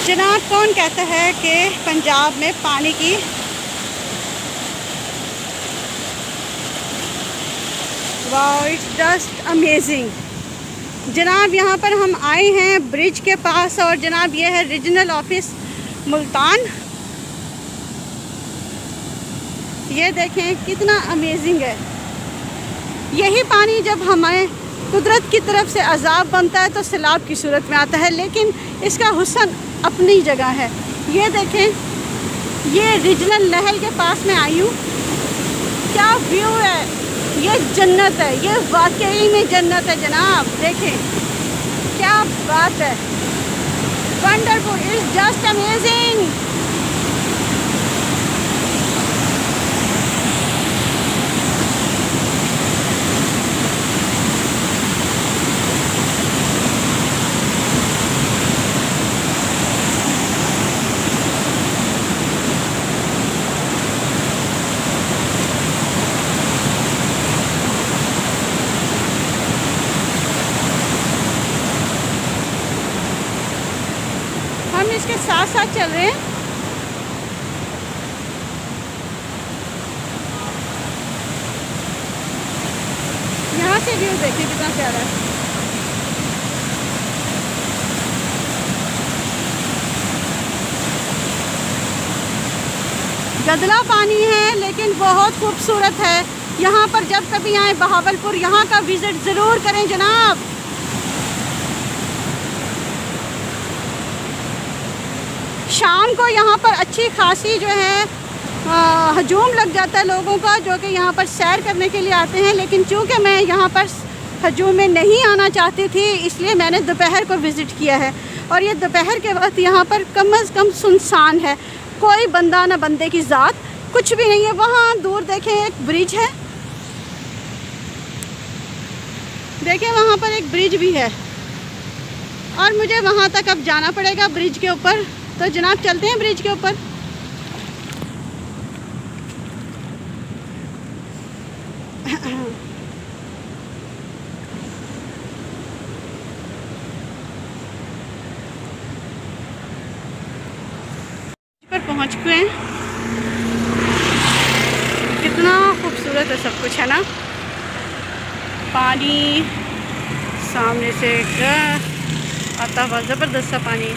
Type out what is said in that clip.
जनाब, कौन कहता है कि पंजाब में पानी की वाओ, इट्स जस्ट अमेजिंग। जनाब, यहाँ पर हम आए हैं ब्रिज के पास और जनाब ये है रीजनल ऑफिस मुल्तान। ये देखें कितना अमेजिंग है। यही पानी जब हमें कुदरत की तरफ से अजाब बनता है तो सैलाब की सूरत में आता है, लेकिन इसका हुस्न अपनी जगह है। ये देखें, ये रीजनल नहर के पास में आई हूँ। क्या व्यू है, ये जन्नत है, ये वाकई में जन्नत है जनाब। देखें क्या बात है, वंडरफुल, इट्स जस्ट अमेजिंग। हम इसके साथ साथ चल रहे हैं। यहाँ से व्यू देखिए कितना प्यारा है। गदला पानी है लेकिन बहुत खूबसूरत है। यहाँ पर जब कभी आए बहावलपुर, यहाँ का विज़िट ज़रूर करें जनाब। शाम को यहाँ पर अच्छी खासी जो है हजूम लग जाता है लोगों का, जो कि यहाँ पर सैर करने के लिए आते हैं। लेकिन चूँकि मैं यहाँ पर हजूम में नहीं आना चाहती थी, इसलिए मैंने दोपहर को विज़िट किया है। और ये दोपहर के वक्त यहाँ पर कम अज़ कम सुनसान है, कोई बंदा ना बंदे की ज़ात, कुछ भी नहीं है। वहाँ दूर देखें एक ब्रिज है, देखें वहाँ पर एक ब्रिज भी है और मुझे वहाँ तक अब जाना पड़ेगा ब्रिज के ऊपर। तो जनाब चलते हैं ब्रिज के ऊपर। पर पहुँच गए हैं। कितना खूबसूरत है सब कुछ, है ना। पानी सामने से आता हुआ ज़बरदस्त सा पानी।